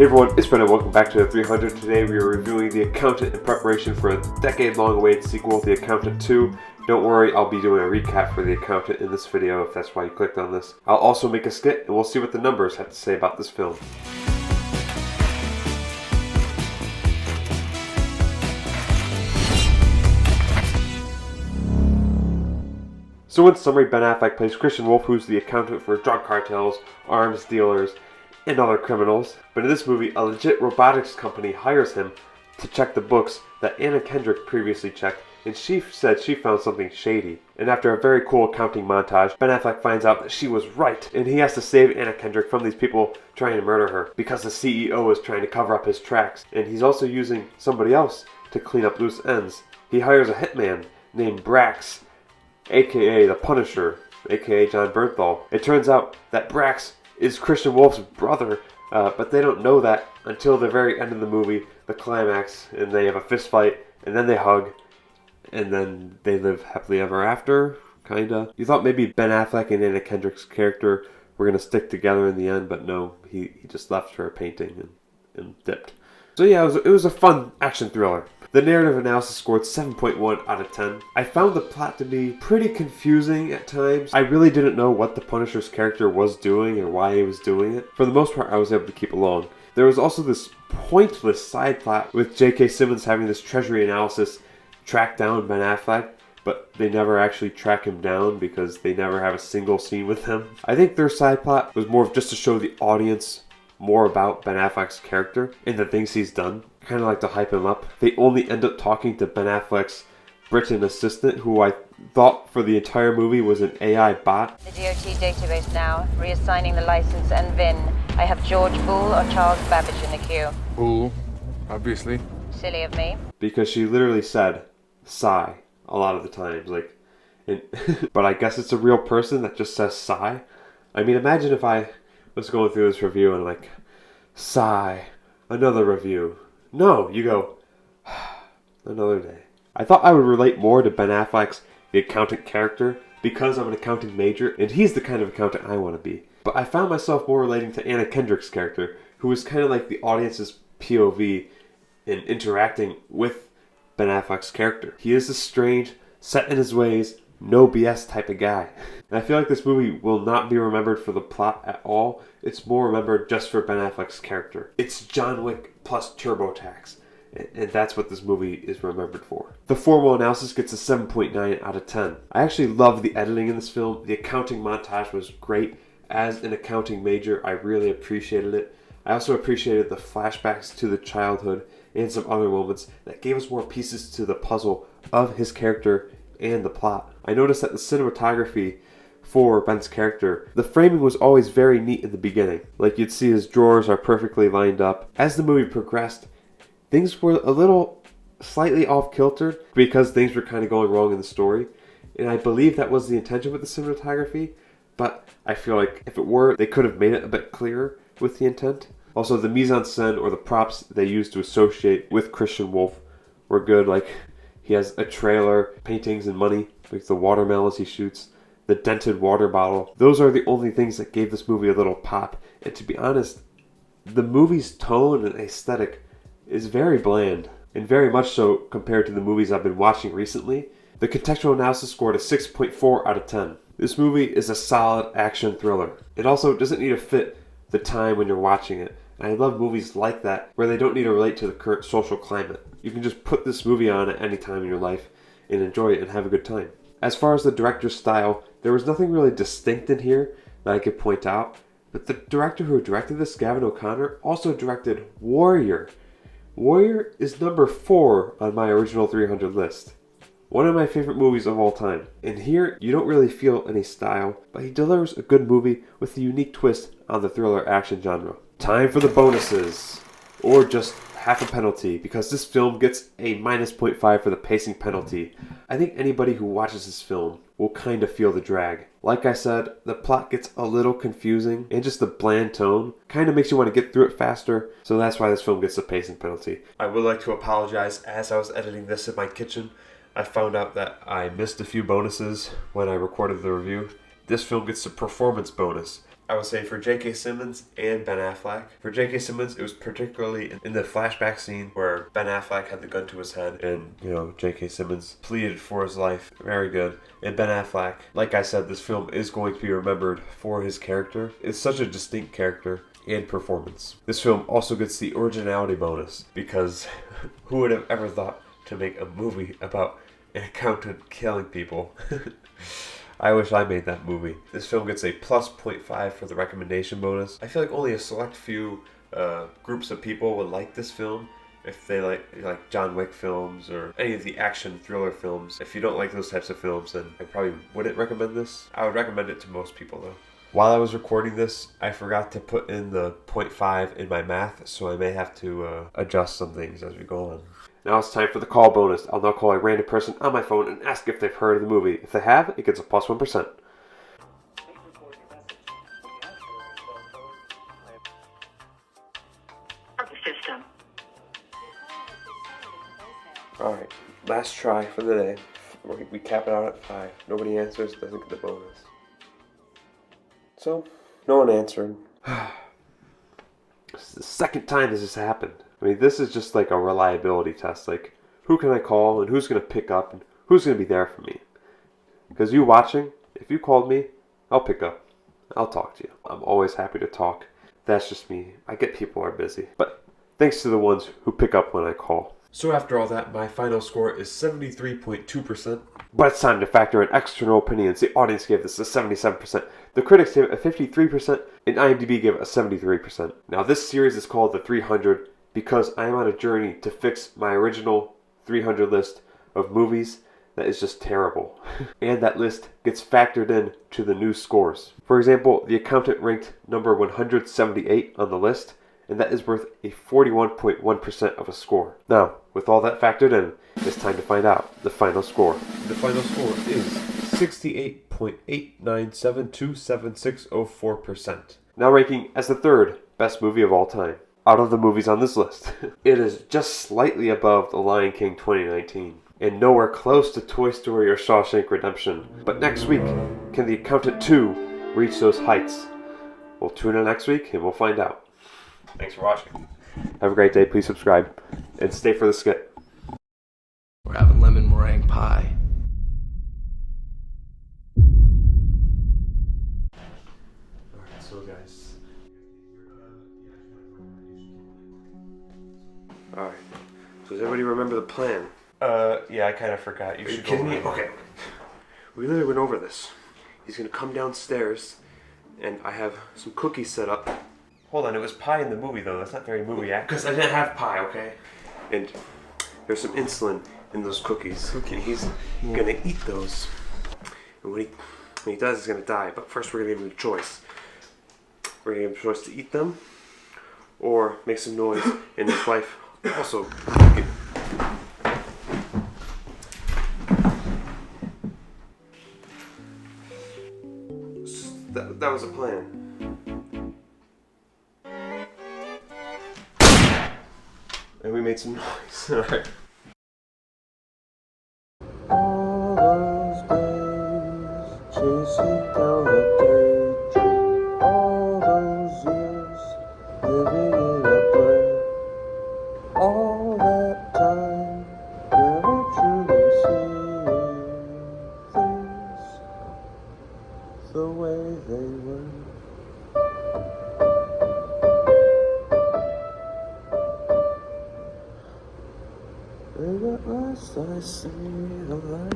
Hey everyone, it's Ben and welcome back to The 300. Today we are reviewing The Accountant in preparation for a decade-long awaited sequel, The Accountant 2. Don't worry, I'll be doing a recap for The Accountant in this video if that's why you clicked on this. I'll also make a skit and we'll see what the numbers have to say about this film. So in summary, Ben Affleck plays Christian Wolf, who's the accountant for drug cartels, arms dealers, and other criminals. But in this movie, a legit robotics company hires him to check the books that Anna Kendrick previously checked, and she said she found something shady. And after a very cool accounting montage, Ben Affleck finds out that she was right, and he has to save Anna Kendrick from these people trying to murder her, because the CEO is trying to cover up his tracks, and he's also using somebody else to clean up loose ends. He hires a hitman named Brax, aka the Punisher, aka Jon Bernthal. It turns out that Brax is Christian Wolf's brother, but they don't know that until the very end of the movie, the climax, and they have a fist fight, and then they hug, and then they live happily ever after, kinda. You thought maybe Ben Affleck and Anna Kendrick's character were gonna stick together in the end, but no, he just left her a painting and dipped. So yeah, it was a fun action thriller. The narrative analysis scored 7.1 out of 10. I found the plot to be pretty confusing at times. I really didn't know what the Punisher's character was doing or why he was doing it. For the most part, I was able to keep along. There was also this pointless side plot with J.K. Simmons having this treasury analysis track down Ben Affleck, but they never actually track him down because they never have a single scene with him. I think their side plot was more of just to show the audience more about Ben Affleck's character and the things he's done, kind of like to hype him up. They only end up talking to Ben Affleck's Britain assistant, who I thought for the entire movie was an AI bot. The DOT database now, reassigning the license and VIN. I have George Bull or Charles Babbage in the queue. Bull, obviously. Silly of me. Because she literally said, sigh, a lot of the times, but I guess it's a real person that just says sigh. I mean, imagine if I was going through this review and like, sigh, another review. No, you go, another day. I thought I would relate more to Ben Affleck's The Accountant character because I'm an accounting major and he's the kind of accountant I want to be. But I found myself more relating to Anna Kendrick's character, who was kind of like the audience's POV in interacting with Ben Affleck's character. He is a strange, set in his ways, no BS type of guy. And I feel like this movie will not be remembered for the plot at all. It's more remembered just for Ben Affleck's character. It's John Wick plus TurboTax. And that's what this movie is remembered for. The formal analysis gets a 7.9 out of 10. I actually love the editing in this film. The accounting montage was great. As an accounting major, I really appreciated it. I also appreciated the flashbacks to the childhood and some other moments that gave us more pieces to the puzzle of his character and the plot. I noticed that the cinematography for Ben's character, the framing was always very neat in the beginning. Like you'd see his drawers are perfectly lined up. As the movie progressed, things were a little slightly off kilter because things were kind of going wrong in the story. And I believe that was the intention with the cinematography, but I feel like if it were, they could have made it a bit clearer with the intent. Also, the mise-en-scène or the props they used to associate with Christian Wolf were good. Like, he has a trailer, paintings and money, like the watermelons he shoots, the dented water bottle. Those are the only things that gave this movie a little pop. And to be honest, the movie's tone and aesthetic is very bland, and very much so compared to the movies I've been watching recently. The contextual analysis scored a 6.4 out of 10. This movie is a solid action thriller. It also doesn't need to fit the time when you're watching it. And I love movies like that, where they don't need to relate to the current social climate. You can just put this movie on at any time in your life and enjoy it and have a good time. As far as the director's style, there was nothing really distinct in here that I could point out. But the director who directed this, Gavin O'Connor, also directed Warrior. Warrior is number 4 on my original 300 list. One of my favorite movies of all time. And here, you don't really feel any style, but he delivers a good movie with a unique twist on the thriller action genre. Time for the bonuses, or just half a penalty, because this film gets a -0.5 for the pacing penalty. I think anybody who watches this film will kind of feel the drag. Like I said, the plot gets a little confusing, and just the bland tone kind of makes you want to get through it faster, so that's why this film gets a pacing penalty. I would like to apologize. As I was editing this in my kitchen, I found out that I missed a few bonuses when I recorded the review. This film gets a performance bonus. I would say for J.K. Simmons and Ben Affleck. For J.K. Simmons, it was particularly in the flashback scene where Ben Affleck had the gun to his head and, J.K. Simmons pleaded for his life. Very good. And Ben Affleck, like I said, this film is going to be remembered for his character. It's such a distinct character and performance. This film also gets the originality bonus because who would have ever thought to make a movie about an accountant killing people? I wish I made that movie. This film gets a plus 0.5 for the recommendation bonus. I feel like only a select few groups of people would like this film. If they like John Wick films or any of the action thriller films. If you don't like those types of films, then I probably wouldn't recommend this. I would recommend it to most people though. While I was recording this, I forgot to put in the 0.5 in my math, so I may have to adjust some things as we go on. Now it's time for the call bonus. I'll now call a random person on my phone and ask if they've heard of the movie. If they have, it gets a plus 1%. System. Alright, last try for the day. We cap it out at 5. Nobody answers, doesn't get the bonus. So, no one answered. This is the second time this has happened. I mean, this is just like a reliability test. Like, who can I call and who's going to pick up and who's going to be there for me? Because you watching, if you called me, I'll pick up. I'll talk to you. I'm always happy to talk. That's just me. I get people are busy. But thanks to the ones who pick up when I call. So after all that, my final score is 73.2%. But it's time to factor in external opinions. The audience gave this a 77%. The critics gave it a 53%. And IMDb gave it a 73%. Now this series is called The 300 because I am on a journey to fix my original 300 list of movies that is just terrible. And that list gets factored in to the new scores. For example, The Accountant ranked number 178 on the list, and that is worth a 41.1% of a score. Now, with all that factored in, it's time to find out the final score. The final score is 68.89727604%. Now ranking as the third best movie of all time out of the movies on this list. It is just slightly above The Lion King 2019 and nowhere close to Toy Story or Shawshank Redemption. But next week, can The Accountant 2 reach those heights? We'll tune in next week and we'll find out. Thanks for watching. Have a great day. Please subscribe and stay for the skit. We're having lemon meringue pie. Alright, so guys. Alright. So does everybody remember the plan? Yeah, I kind of forgot. You should kidding me? Okay. We literally went over this. He's gonna come downstairs, and I have some cookies set up. Hold on, it was pie in the movie though. That's not very movie accurate. Because I didn't have pie, okay? And there's some insulin in those cookies. And he's gonna eat those. And when he does, he's gonna die. But first, we're gonna give him a choice. We're gonna give him a choice to eat them, or make some noise in his life. Also, that was a plan. And we made some noise. Alright. All those days chasing down a daydream, all those years giving it a break, all that time never truly seeing things the way they were. And at last I see the light.